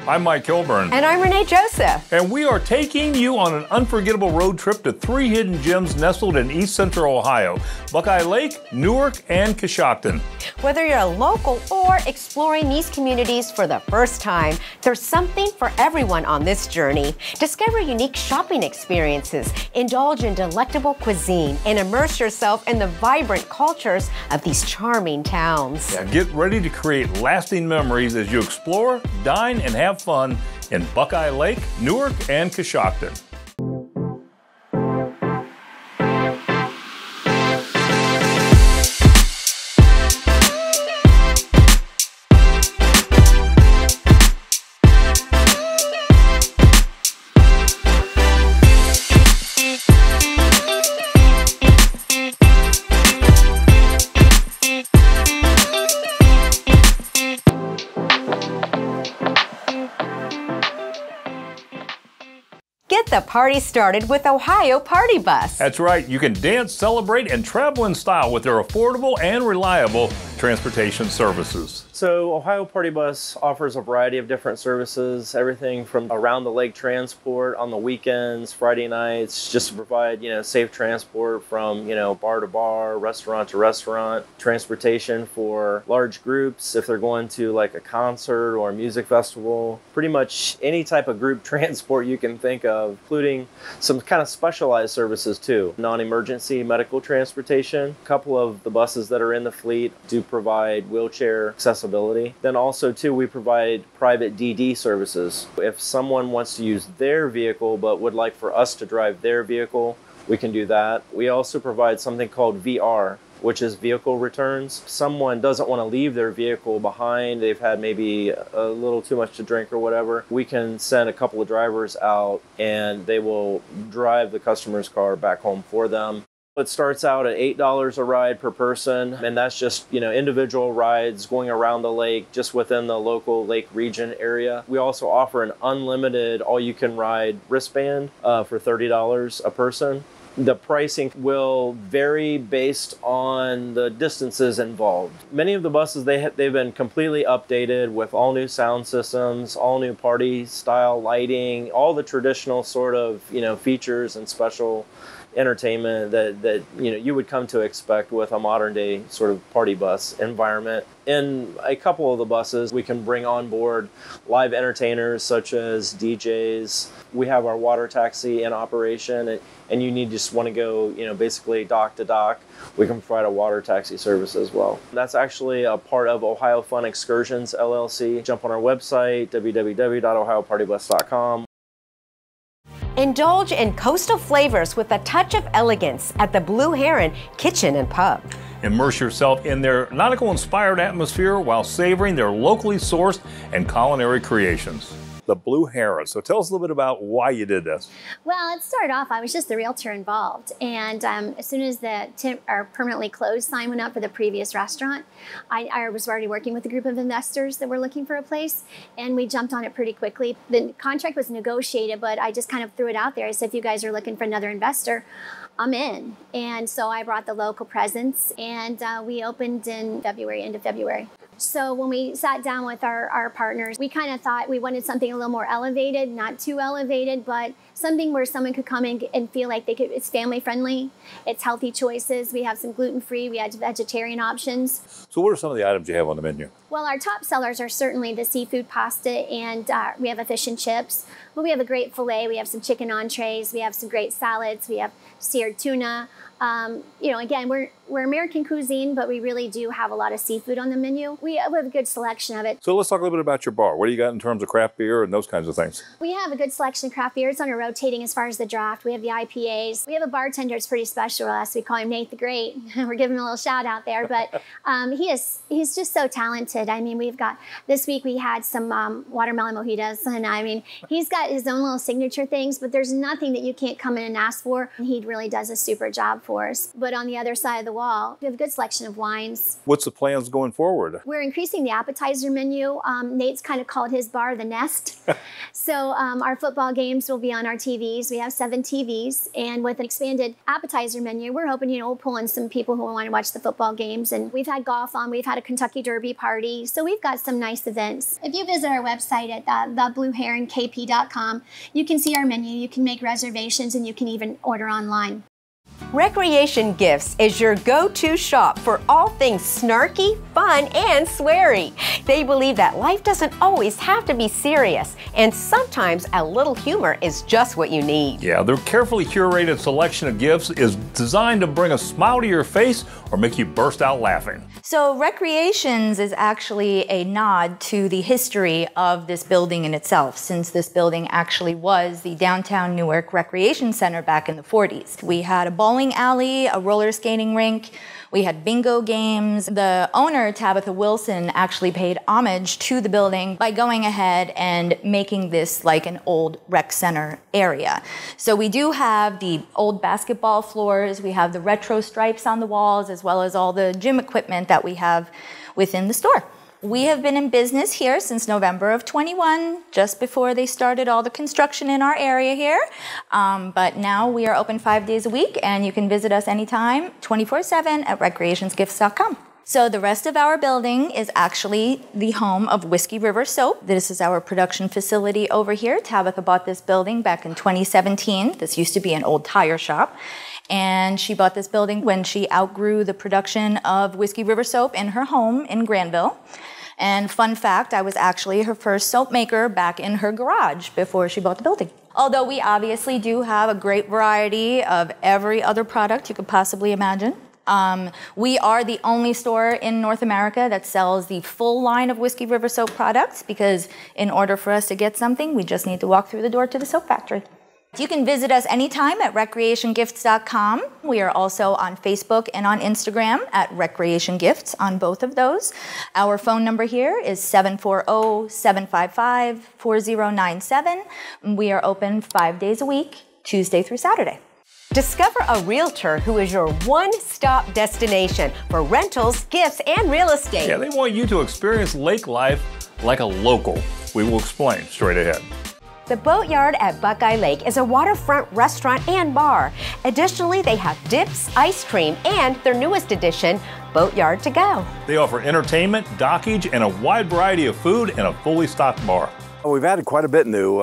I'm Mike Kilburn. And I'm Renee Joseph. And we are taking you on an unforgettable road trip to 3 hidden gems nestled in East Central Ohio: Buckeye Lake, Newark, and Coshocton. Whether you're a local or exploring these communities for the first time, there's something for everyone on this journey. Discover unique shopping experiences, indulge in delectable cuisine, and immerse yourself in the vibrant cultures of these charming towns. Yeah, get ready to create lasting memories as you explore, dine, and have fun in Buckeye Lake, Newark, and Coshocton. Get the party started with Ohio Party Bus. That's right. You can dance, celebrate, and travel in style with their affordable and reliable transportation services. So Ohio Party Bus offers a variety of different services, everything from around the lake transport on the weekends, Friday nights, just to provide, safe transport from, bar to bar, restaurant to restaurant, transportation for large groups if they're going to like a concert or a music festival, pretty much any type of group transport you can think of, including some kind of specialized services too. Non-emergency medical transportation. A couple of the buses that are in the fleet do provide wheelchair accessibility. Then also too, we provide private DD services. If someone wants to use their vehicle but would like for us to drive their vehicle, we can do that. We also provide something called VR, which is vehicle returns. Someone doesn't want to leave their vehicle behind, they've had maybe a little too much to drink or whatever, we can send a couple of drivers out and they will drive the customer's car back home for them. It starts out at $8 a ride per person, and that's just, individual rides going around the lake just within the local lake region area. We also offer an unlimited all-you-can-ride wristband for $30 a person. The pricing will vary based on the distances involved. Many of the buses, they've been completely updated with all new sound systems, all new party style lighting, all the traditional sort of, features and special entertainment that you would come to expect with a modern day sort of party bus environment. In a couple of the buses, we can bring on board live entertainers such as DJs. We have our water taxi in operation, and you just want to go, basically dock to dock. We can provide a water taxi service as well. That's actually a part of Ohio Fun Excursions LLC. Jump on our website, www.ohiopartybus.com. Indulge in coastal flavors with a touch of elegance at the Blue Heron Kitchen and Pub. Immerse yourself in their nautical-inspired atmosphere while savoring their locally sourced and culinary creations. The Blue Heron. So tell us a little bit about why you did this. Well, it started off, I was just the realtor involved. And as soon as the permanently closed sign went up for the previous restaurant, I was already working with a group of investors that were looking for a place, and we jumped on it pretty quickly. The contract was negotiated, but I just kind of threw it out there. I said, if you guys are looking for another investor, I'm in. And so I brought the local presence, and we opened in February, end of February. So when we sat down with our partners, we kind of thought we wanted something a little more elevated, not too elevated, but something where someone could come in and feel like it's family friendly, it's healthy choices. We have some gluten-free, we have vegetarian options. So what are some of the items you have on the menu? Well, our top sellers are certainly the seafood pasta, and we have a fish and chips. But we have a great filet, we have some chicken entrees, we have some great salads, we have seared tuna. Again, we're American cuisine, but we really do have a lot of seafood on the menu. We have a good selection of it. So let's talk a little bit about your bar. What do you got in terms of craft beer and those kinds of things? We have a good selection of craft beers on a rotating as far as the draft. We have the IPAs. We have a bartender that's pretty special to us. We call him Nate the Great. We're giving him a little shout out there, but he's just so talented. I mean, this week we had some watermelon mojitos, and I mean, he's got his own little signature things, but there's nothing that you can't come in and ask for. He really does a super job for us. But on the other side of the wall, we have a good selection of wines. What's the plans going forward? We're increasing the appetizer menu. Nate's kind of called his bar the Nest. So our football games will be on our TVs. We have 7 TVs, and with an expanded appetizer menu, we're hoping, we'll pull in some people who want to watch the football games. And we've had golf on. We've had a Kentucky Derby party. free. So we've got some nice events. If you visit our website at theblueheronkp.com, you can see our menu, you can make reservations, and you can even order online. Recreation Gifts is your go-to shop for all things snarky, fun, and sweary. They believe that life doesn't always have to be serious, and sometimes a little humor is just what you need. Yeah, their carefully curated selection of gifts is designed to bring a smile to your face or make you burst out laughing. So Recreations is actually a nod to the history of this building in itself, since this building actually was the downtown Newark Recreation Center back in the 40s. We had a bowling alley, a roller skating rink, we had bingo games. The owner, Tabitha Wilson, actually paid homage to the building by going ahead and making this like an old rec center area. So we do have the old basketball floors, we have the retro stripes on the walls, as well as all the gym equipment that we have within the store. We have been in business here since November of 21, just before they started all the construction in our area here. But now we are open 5 days a week, and you can visit us anytime, 24/7 at recreationsgifts.com. So the rest of our building is actually the home of Whiskey River Soap. This is our production facility over here. Tabitha bought this building back in 2017. This used to be an old tire shop. And she bought this building when she outgrew the production of Whiskey River Soap in her home in Granville. And fun fact, I was actually her first soap maker back in her garage before she bought the building. Although we obviously do have a great variety of every other product you could possibly imagine. We are the only store in North America that sells the full line of Whiskey River Soap products, because in order for us to get something, we just need to walk through the door to the soap factory. You can visit us anytime at recreationgifts.com. We are also on Facebook and on Instagram at Recreation Gifts on both of those. Our phone number here is 740-755-4097. We are open 5 days a week, Tuesday through Saturday. Discover a realtor who is your one-stop destination for rentals, gifts, and real estate. Yeah, they want you to experience lake life like a local. We will explain straight ahead. The Boatyard at Buckeye Lake is a waterfront restaurant and bar. Additionally, they have dips, ice cream, and their newest addition, Boatyard to Go. They offer entertainment, dockage, and a wide variety of food and a fully stocked bar. We've added quite a bit new.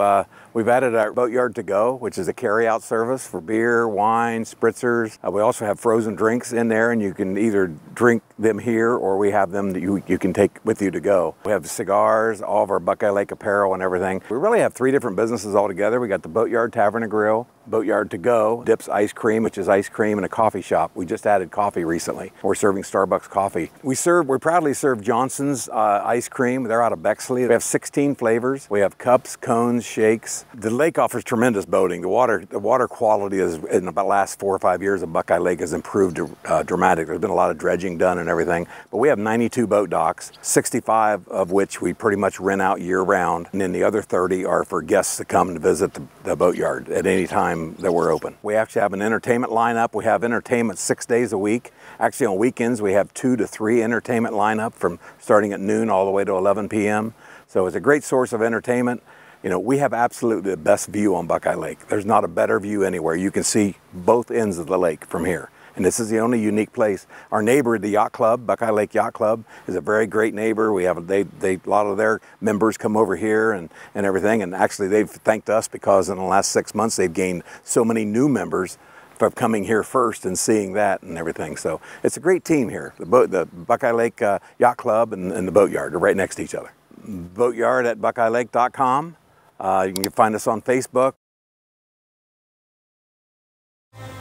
We've added our Boatyard to Go, which is a carry-out service for beer, wine, spritzers. We also have frozen drinks in there, and you can either drink them here or we have them that you can take with you to go. We have cigars, all of our Buckeye Lake apparel and everything. We really have 3 different businesses altogether. We got the Boatyard Tavern and Grill, Boatyard to Go, Dips Ice Cream, which is ice cream, and a coffee shop. We just added coffee recently. We're serving Starbucks coffee. We proudly serve Johnson's ice cream. They're out of Bexley. We have 16 flavors. We have cups, cones, shakes. The lake offers tremendous boating. The water quality is, in the last 4 or 5 years of Buckeye Lake, has improved dramatically. There's been a lot of dredging done and everything. But we have 92 boat docks, 65 of which we pretty much rent out year round. And then the other 30 are for guests to come to visit the Boatyard at any time that we're open. We actually have an entertainment lineup. We have entertainment 6 days a week. Actually on weekends we have 2 to 3 entertainment lineup from starting at noon all the way to 11 p.m. So it's a great source of entertainment. You know, we have absolutely the best view on Buckeye Lake. There's not a better view anywhere. You can see both ends of the lake from here. And this is the only unique place. Our neighbor, the Yacht Club, Buckeye Lake Yacht Club, is a very great neighbor. We have a lot of their members come over here and everything. And actually they've thanked us because in the last 6 months they've gained so many new members from coming here first and seeing that and everything. So it's a great team here. The Buckeye Lake Yacht Club and the Boatyard are right next to each other. Boatyard at buckeyelake.com. You can find us on Facebook.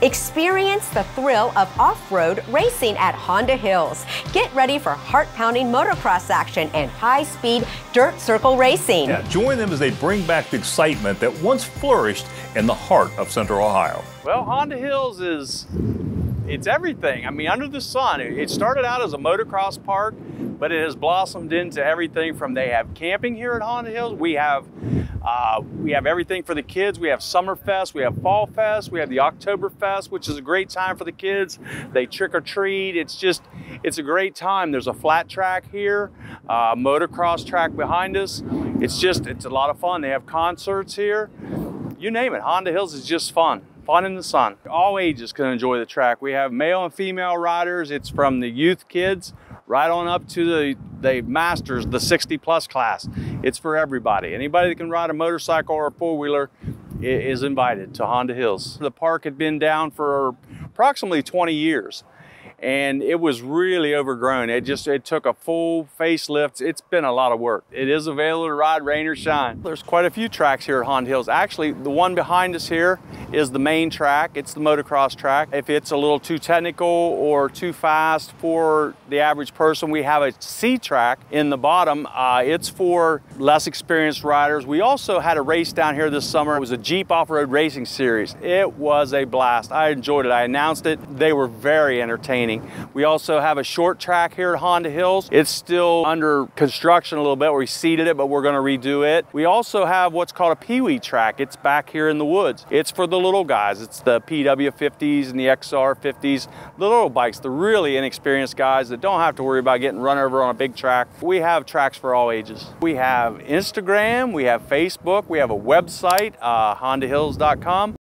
Experience the thrill of off-road racing at Honda Hills. Get ready for heart-pounding motocross action and high-speed dirt circle racing. Yeah, join them as they bring back the excitement that once flourished in the heart of Central Ohio. Well, Honda Hills it's everything. I mean, under the sun. It started out as a motocross park, but it has blossomed into everything from they have camping here at Honda Hills. We have everything for the kids. We have Summerfest, we have Fall Fest, we have the Oktoberfest, which is a great time for the kids. They trick or treat. It's a great time. There's a flat track here, motocross track behind us. It's a lot of fun. They have concerts here. You name it, Honda Hills is just fun. Fun in the sun. All ages can enjoy the track. We have male and female riders. It's from the youth kids right on up to the masters, the 60+ class. It's for everybody. Anybody that can ride a motorcycle or a four-wheeler is invited to Honda Hills. The park had been down for approximately 20 years. And it was really overgrown. It took a full facelift. It's been a lot of work. It is available to ride, rain or shine. There's quite a few tracks here at Honda Hills. Actually, the one behind us here is the main track. It's the motocross track. If it's a little too technical or too fast for the average person, we have a C track in the bottom. It's for less experienced riders. We also had a race down here this summer. It was a Jeep Off-Road Racing Series. It was a blast. I enjoyed it. I announced it. They were very entertaining. We also have a short track here at Honda Hills. It's still under construction a little bit. We seeded it, but we're going to redo it. We also have what's called a Pee-wee track. It's back here in the woods. It's for the little guys. It's the PW50s and the XR50s, the little bikes, the really inexperienced guys that don't have to worry about getting run over on a big track. We have tracks for all ages. We have Instagram, we have Facebook, we have a website, HondaHills.com.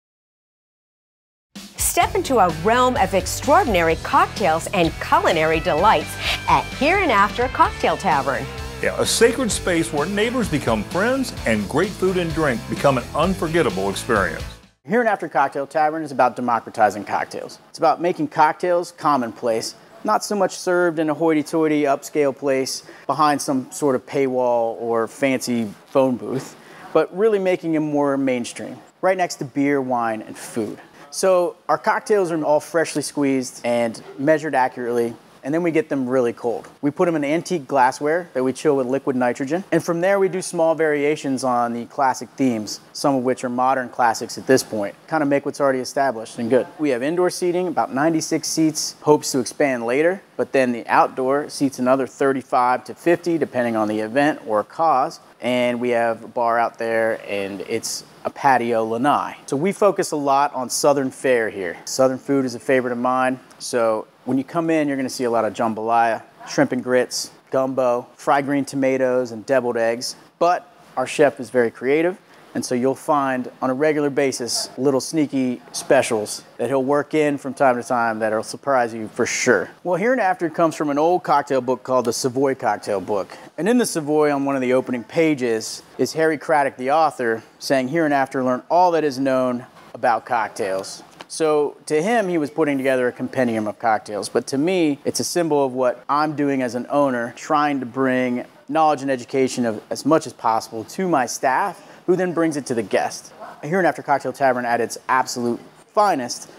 Step into a realm of extraordinary cocktails and culinary delights at Here and After Cocktail Tavern. Yeah, a sacred space where neighbors become friends and great food and drink become an unforgettable experience. Here and After Cocktail Tavern is about democratizing cocktails. It's about making cocktails commonplace, not so much served in a hoity-toity upscale place behind some sort of paywall or fancy phone booth, but really making them more mainstream, right next to beer, wine, and food. So our cocktails are all freshly squeezed and measured accurately, and then we get them really cold. We put them in antique glassware that we chill with liquid nitrogen, and from there we do small variations on the classic themes, some of which are modern classics at this point, kind of make what's already established and good. We have indoor seating, about 96 seats, hopes to expand later, but then the outdoor seats another 35 to 50 depending on the event or cause, and we have a bar out there, and it's a patio lanai. So we focus a lot on Southern fare here. Southern food is a favorite of mine, so when you come in, you're gonna see a lot of jambalaya, shrimp and grits, gumbo, fried green tomatoes, and deviled eggs. But our chef is very creative, and so you'll find on a regular basis little sneaky specials that he'll work in from time to time that'll surprise you for sure. Well, Here and After comes from an old cocktail book called the Savoy Cocktail Book. And in the Savoy, on one of the opening pages, is Harry Craddock, the author, saying Here and After learn all that is known about cocktails. So to him, he was putting together a compendium of cocktails. But to me, it's a symbol of what I'm doing as an owner, trying to bring knowledge and education of as much as possible to my staff, who then brings it to the guest. Here and After Cocktail Tavern at its absolute finest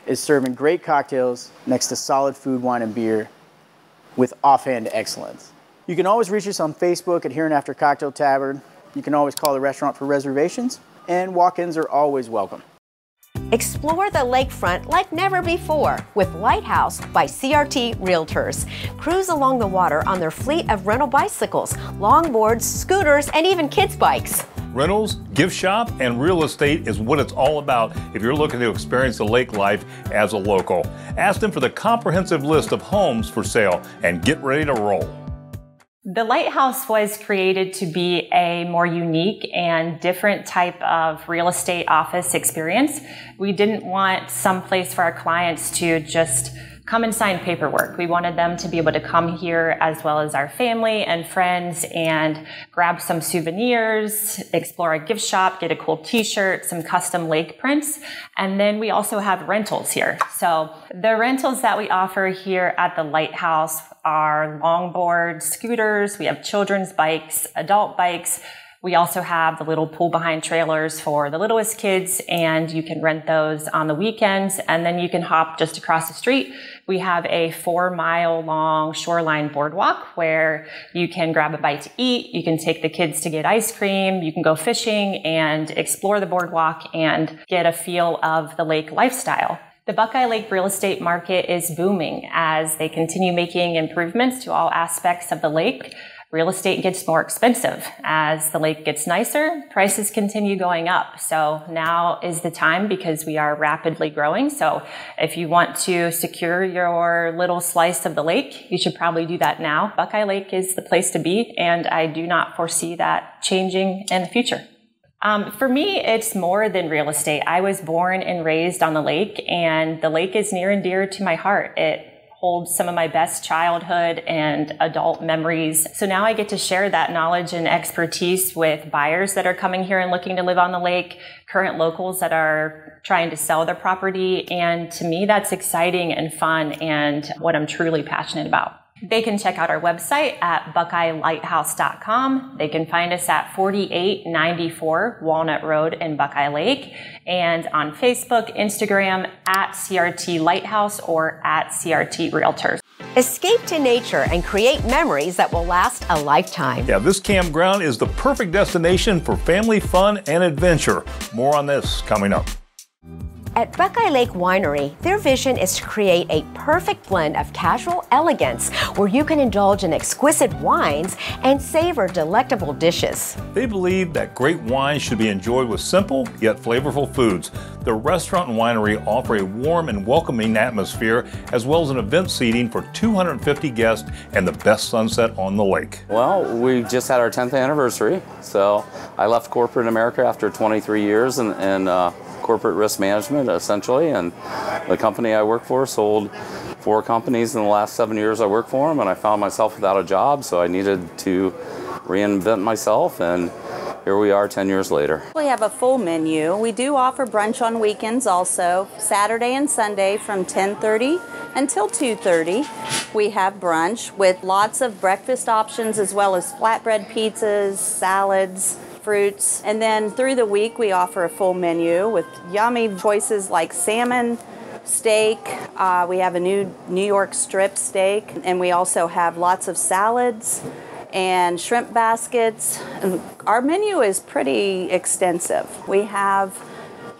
is serving great cocktails next to solid food, wine, and beer with offhand excellence. You can always reach us on Facebook at Here and After Cocktail Tavern. You can always call the restaurant for reservations, and walk-ins are always welcome. Explore the lakefront like never before with Lighthouse by CRT Realtors. Cruise along the water on their fleet of rental bicycles, longboards, scooters, and even kids' bikes. Rentals, gift shop, and real estate is what it's all about if you're looking to experience the lake life as a local. Ask them for the comprehensive list of homes for sale and get ready to roll. The Lighthouse was created to be a more unique and different type of real estate office experience. We didn't want some place for our clients to just come and sign paperwork. We wanted them to be able to come here as well as our family and friends and grab some souvenirs, explore a gift shop, get a cool t-shirt, some custom lake prints. And then we also have rentals here. So the rentals that we offer here at the Lighthouse are longboard scooters. We have children's bikes, adult bikes. We also have the little pool behind trailers for the littlest kids, and you can rent those on the weekends, and then you can hop just across the street. We have a 4-mile long shoreline boardwalk where you can grab a bite to eat, you can take the kids to get ice cream, you can go fishing and explore the boardwalk and get a feel of the lake lifestyle. The Buckeye Lake real estate market is booming as they continue making improvements to all aspects of the lake. Real estate gets more expensive. As the lake gets nicer, prices continue going up. So now is the time because we are rapidly growing. So if you want to secure your little slice of the lake, you should probably do that now. Buckeye Lake is the place to be, and I do not foresee that changing in the future. For me, it's more than real estate. I was born and raised on the lake, and the lake is near and dear to my heart. It holds some of my best childhood and adult memories. So now I get to share that knowledge and expertise with buyers that are coming here and looking to live on the lake, current locals that are trying to sell their property. And to me, that's exciting and fun and what I'm truly passionate about. They can check out our website at buckeyelighthouse.com. They can find us at 4894 Walnut Road in Buckeye Lake, and on Facebook, Instagram at CRT Lighthouse or at CRT Realtors. Escape to nature and create memories that will last a lifetime. Yeah, this campground is the perfect destination for family fun and adventure. More on this coming up. At Buckeye Lake Winery, their vision is to create a perfect blend of casual elegance where you can indulge in exquisite wines and savor delectable dishes. They believe that great wine should be enjoyed with simple yet flavorful foods. The restaurant and winery offer a warm and welcoming atmosphere, as well as an event seating for 250 guests and the best sunset on the lake. Well, we just had our 10th anniversary, so I left corporate America after 23 years and corporate risk management, essentially, and the company I work for sold 4 companies in the last 7 years I worked for them, and I found myself without a job, so I needed to reinvent myself, and here we are 10 years later. We have a full menu. We do offer brunch on weekends also, Saturday and Sunday from 10:30 until 2:30. We have brunch with lots of breakfast options as well as flatbread pizzas, salads, fruits, and then through the week we offer a full menu with yummy choices like salmon, steak. We have a new New York strip steak, and we also have lots of salads and shrimp baskets. And our menu is pretty extensive. We have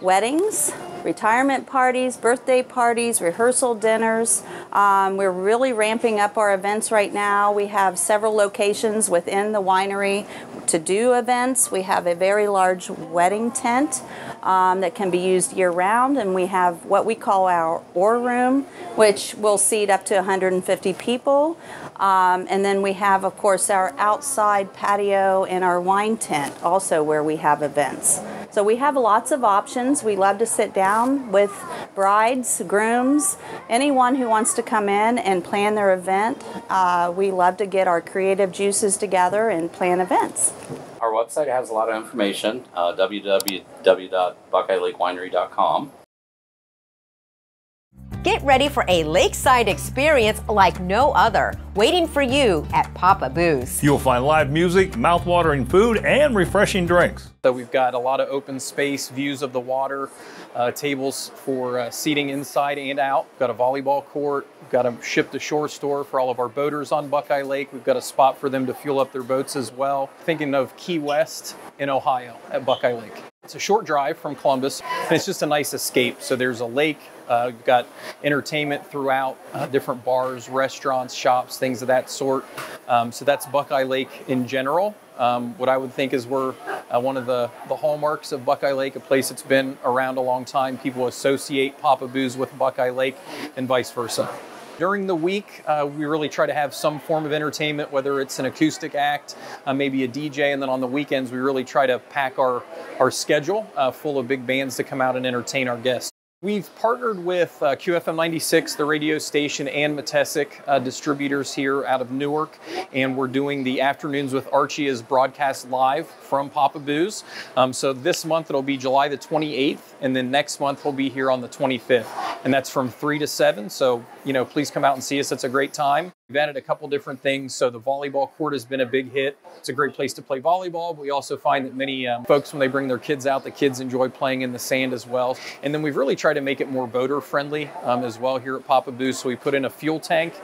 weddings, retirement parties, birthday parties, rehearsal dinners. We're really ramping up our events right now. We have several locations within the winery to do events. We have a very large wedding tent that can be used year-round, and we have what we call our Ore Room, which will seat up to 150 people. And then we have, of course, our outside patio and our wine tent also where we have events. So we have lots of options. We love to sit down with brides, grooms, anyone who wants to come in and plan their event. We love to get our creative juices together and plan events. Our website has a lot of information, www.buckeyelakewinery.com. Get ready for a lakeside experience like no other, waiting for you at Papa Boo's. You'll find live music, mouth-watering food, and refreshing drinks. So we've got a lot of open space, views of the water, tables for seating inside and out. We've got a volleyball court. We've got a ship-to-shore store for all of our boaters on Buckeye Lake. We've got a spot for them to fuel up their boats as well. Thinking of Key West in Ohio at Buckeye Lake. It's a short drive from Columbus, and it's just a nice escape. So there's a lake. We've got entertainment throughout, different bars, restaurants, shops, things of that sort. So that's Buckeye Lake in general. What I would think is we're one of the hallmarks of Buckeye Lake, a place that's been around a long time. People associate Papa Boo's with Buckeye Lake and vice versa. During the week, we really try to have some form of entertainment, whether it's an acoustic act, maybe a DJ, and then on the weekends, we really try to pack our schedule full of big bands to come out and entertain our guests. We've partnered with QFM 96, the radio station, and Metesic distributors here out of Newark, and we're doing the Afternoons with Archie as broadcast live from Papa Boo's. So this month it'll be July the 28th, and then next month we'll be here on the 25th, and that's from 3 to 7. So, please come out and see us. It's a great time. We've added a couple different things. So the volleyball court has been a big hit. It's a great place to play volleyball, but we also find that many folks, when they bring their kids out, the kids enjoy playing in the sand as well. And then we've really tried to make it more boater friendly as well here at Papa Boo's. So we put in a fuel tank.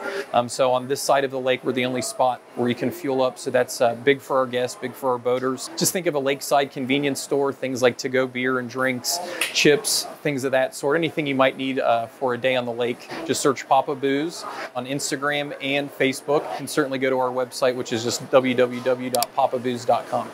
So on this side of the lake, we're the only spot where you can fuel up. So that's big for our guests, big for our boaters. Just think of a lakeside convenience store, things like to-go beer and drinks, chips, things of that sort. Anything you might need for a day on the lake, just search Papa Boo's on Instagram and Facebook. You can certainly go to our website, which is just www.papabooz.com.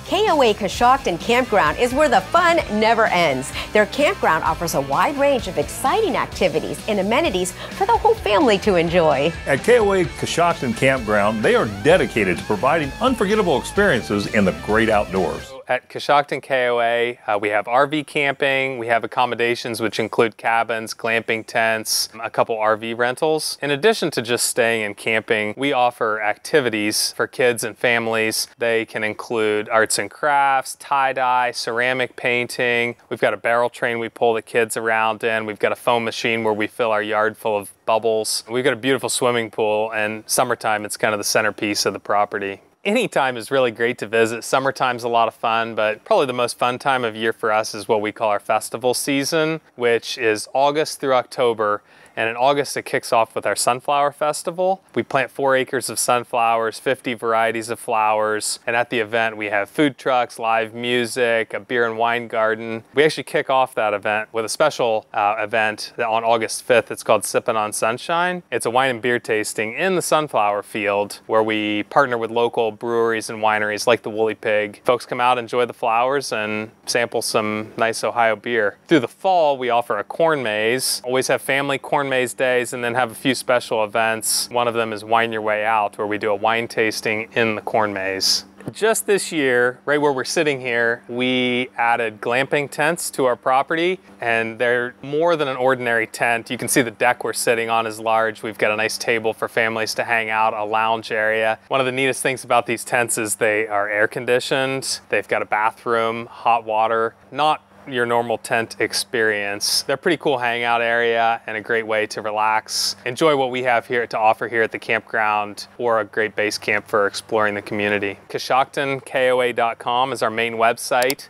KOA Coshocton Campground is where the fun never ends. Their campground offers a wide range of exciting activities and amenities for the whole family to enjoy. At KOA Coshocton Campground, they are dedicated to providing unforgettable experiences in the great outdoors. At Coshocton KOA, we have RV camping, we have accommodations which include cabins, glamping tents, a couple RV rentals. In addition to just staying and camping, we offer activities for kids and families. They can include arts and crafts, tie-dye, ceramic painting. We've got a barrel train we pull the kids around in. We've got a foam machine where we fill our yard full of bubbles. We've got a beautiful swimming pool, and summertime, it's kind of the centerpiece of the property. Any time is really great to visit. Summertime's a lot of fun, but probably the most fun time of year for us is what we call our festival season, which is August through October. And in August, it kicks off with our Sunflower Festival. We plant 4 acres of sunflowers, 50 varieties of flowers. And at the event, we have food trucks, live music, a beer and wine garden. We actually kick off that event with a special event on August 5th. It's called Sippin' on Sunshine. It's a wine and beer tasting in the sunflower field where we partner with local breweries and wineries like the Woolly Pig. Folks come out, enjoy the flowers, and sample some nice Ohio beer. Through the fall, we offer a corn maze. Always have family corn maze days, and then have a few special events. One of them is Wine Your Way Out, where we do a wine tasting in the corn maze. Just this year, right where we're sitting here, we added glamping tents to our property, and they're more than an ordinary tent. You can see the deck we're sitting on is large. We've got a nice table for families to hang out, a lounge area. One of the neatest things about these tents is they are air conditioned. They've got a bathroom, hot water, not your normal tent experience. They're a pretty cool hangout area and a great way to relax. Enjoy what we have here to offer here at the campground, or a great base camp for exploring the community. CoshoctonKOA.com is our main website.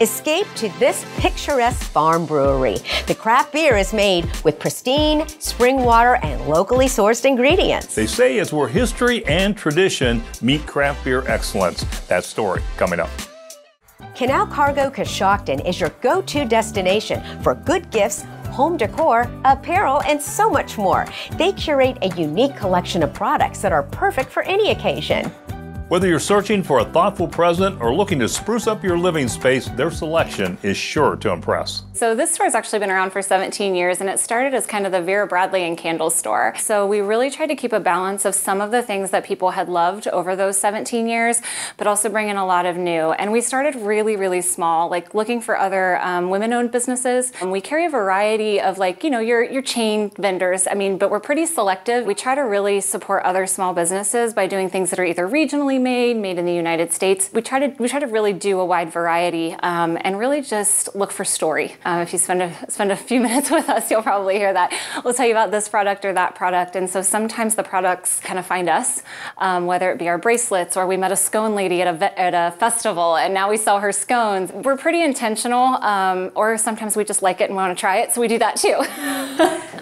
Escape to this picturesque farm brewery. The craft beer is made with pristine spring water and locally sourced ingredients. They say it's where history and tradition meet craft beer excellence. That story coming up. Canal Cargo Coshocton is your go-to destination for good gifts, home decor, apparel, and so much more. They curate a unique collection of products that are perfect for any occasion. Whether you're searching for a thoughtful present or looking to spruce up your living space, their selection is sure to impress. So this store has actually been around for 17 years, and it started as kind of the Vera Bradley and candle store. So we really tried to keep a balance of some of the things that people had loved over those 17 years, but also bring in a lot of new. And we started really, really small, like looking for other women-owned businesses. And we carry a variety of, like, you know, your chain vendors, but we're pretty selective. We try to really support other small businesses by doing things that are either regionally made in the United States. We try to really do a wide variety and really just look for story. If you spend a few minutes with us, you'll probably hear that. We'll tell you about this product or that product, and so sometimes the products kind of find us, whether it be our bracelets, or we met a scone lady at a festival and now we sell her scones. We're pretty intentional, or sometimes we just like it and want to try it, so we do that too.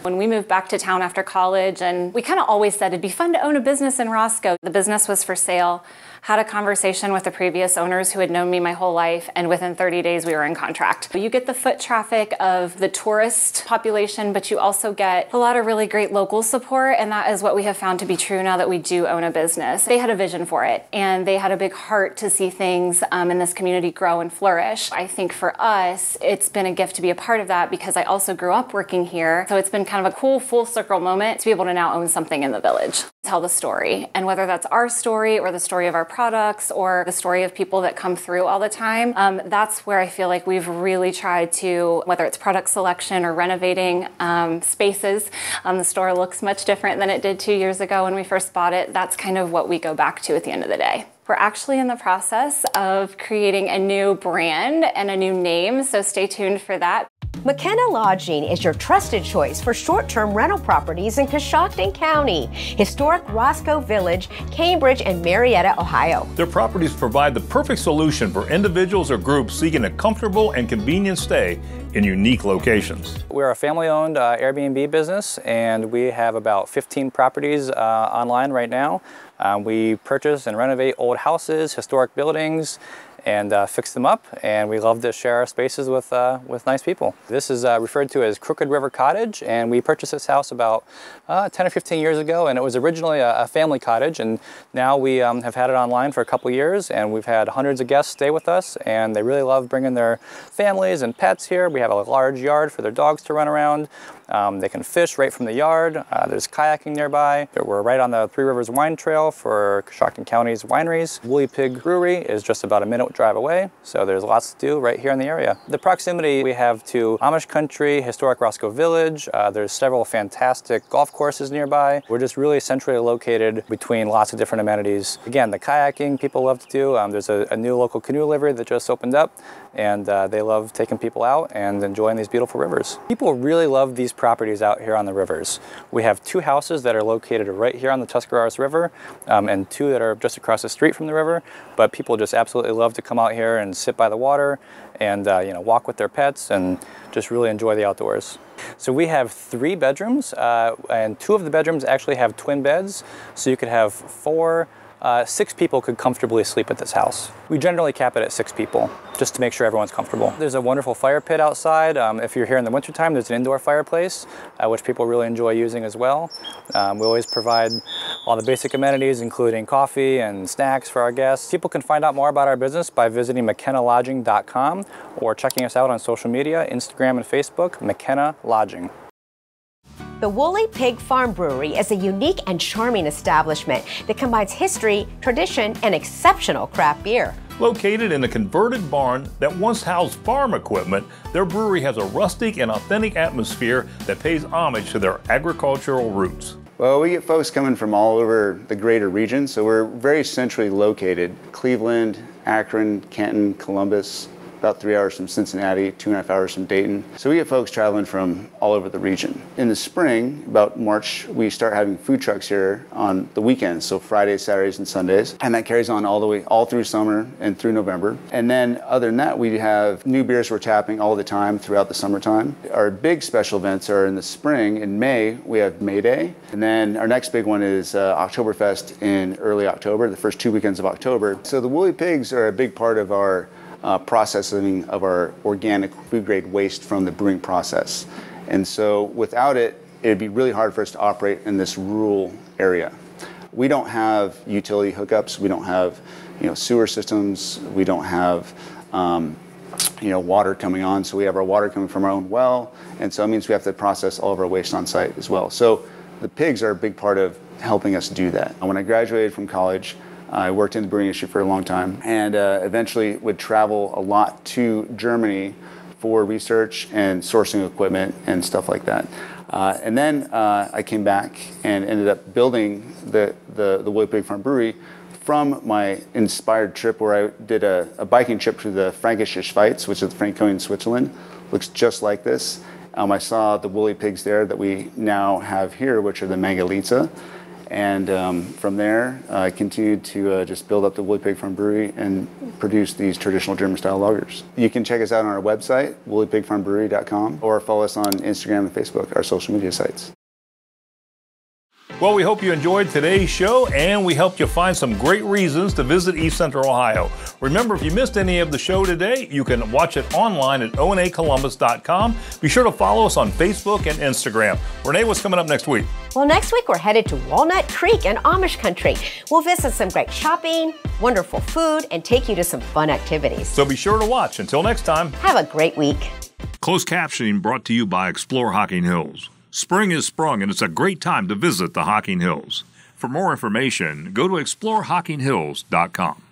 When we moved back to town after college, and we kind of always said it'd be fun to own a business in Roscoe. The business was for sale. Had a conversation with the previous owners who had known me my whole life, and within 30 days we were in contract. You get the foot traffic of the tourist population, but you also get a lot of really great local support, and that is what we have found to be true now that we do own a business. They had a vision for it, and they had a big heart to see things in this community grow and flourish. I think for us, it's been a gift to be a part of that, because I also grew up working here, so it's been kind of a cool full circle moment to be able to now own something in the village. Tell the story, and whether that's our story or the story of our products or the story of people that come through all the time, that's where I feel like we've really tried to, whether it's product selection or renovating spaces, the store looks much different than it did 2 years ago when we first bought it. That's kind of what we go back to at the end of the day. We're actually in the process of creating a new brand and a new name, so stay tuned for that. McKenna Lodging is your trusted choice for short-term rental properties in Coshocton County, historic Roscoe Village, Cambridge, and Marietta, Ohio. Their properties provide the perfect solution for individuals or groups seeking a comfortable and convenient stay in unique locations. We're a family-owned Airbnb business, and we have about 15 properties online right now. We purchase and renovate old houses, historic buildings, and fix them up, and we love to share our spaces with nice people. This is referred to as Crooked River Cottage, and we purchased this house about 10 or 15 years ago, and it was originally a family cottage, and now we have had it online for a couple years, and we've had hundreds of guests stay with us, and they really love bringing their families and pets here. We have a large yard for their dogs to run around, They can fish right from the yard. There's kayaking nearby. We're right on the Three Rivers Wine Trail for Coshocton County's wineries. Woolly Pig Brewery is just about a minute drive away, so there's lots to do right here in the area. The proximity we have to Amish country, historic Roscoe Village. There's several fantastic golf courses nearby. We're just really centrally located between lots of different amenities. Again, the kayaking people love to do. There's a new local canoe livery that just opened up, and they love taking people out and enjoying these beautiful rivers. People really love these properties out here on the rivers. We have 2 houses that are located right here on the Tuscarawas River, and 2 that are just across the street from the river, but people just absolutely love to come out here and sit by the water and walk with their pets and just really enjoy the outdoors. So we have 3 bedrooms, and 2 of the bedrooms actually have twin beds, so you could have 6 people could comfortably sleep at this house. We generally cap it at 6 people, just to make sure everyone's comfortable. There's a wonderful fire pit outside. If you're here in the wintertime, there's an indoor fireplace, which people really enjoy using as well. We always provide all the basic amenities, including coffee and snacks for our guests. People can find out more about our business by visiting McKennaLodging.com or checking us out on social media, Instagram and Facebook, McKenna Lodging. The Woolly Pig Farm Brewery is a unique and charming establishment that combines history, tradition, and exceptional craft beer. Located in a converted barn that once housed farm equipment, their brewery has a rustic and authentic atmosphere that pays homage to their agricultural roots. Well, we get folks coming from all over the greater region, so we're very centrally located. Cleveland, Akron, Canton, Columbus, about 3 hours from Cincinnati, 2.5 hours from Dayton. So we get folks traveling from all over the region. In the spring, about March, we start having food trucks here on the weekends, so Fridays, Saturdays, and Sundays. And that carries on all through summer and through November. And then other than that, we have new beers we're tapping all the time throughout the summertime. Our big special events are in the spring. In May, we have May Day. And then our next big one is Oktoberfest in early October, the first 2 weekends of October. So the Woolly Pigs are a big part of our processing of our organic food grade waste from the brewing process. And so without it, it'd be really hard for us to operate in this rural area. We don't have utility hookups, we don't have sewer systems, we don't have water coming on, so we have our water coming from our own well, and so it means we have to process all of our waste on site as well. So the pigs are a big part of helping us do that. When I graduated from college, I worked in the brewing industry for a long time, and eventually would travel a lot to Germany for research and sourcing equipment and stuff like that. And then I came back and ended up building the Woolly Pig Farm Brewery from my inspired trip where I did a biking trip to the Fränkische Schweiz, which is Franconia, Switzerland. Looks just like this. I saw the woolly pigs there that we now have here, which are the Mangalitsa. And from there, I continued to just build up the Woolly Pig Farm Brewery and produce these traditional German-style lagers. You can check us out on our website, woollypigfarmbrewery.com, or follow us on Instagram and Facebook, our social media sites. Well, we hope you enjoyed today's show, and we helped you find some great reasons to visit East Central Ohio. Remember, if you missed any of the show today, you can watch it online at onacolumbus.com. Be sure to follow us on Facebook and Instagram. Renee, what's coming up next week? Well, next week we're headed to Walnut Creek in Amish country. We'll visit some great shopping, wonderful food, and take you to some fun activities. So be sure to watch. Until next time. Have a great week. Closed captioning brought to you by Explore Hocking Hills. Spring is sprung, and it's a great time to visit the Hocking Hills. For more information, go to exploreHockingHills.com.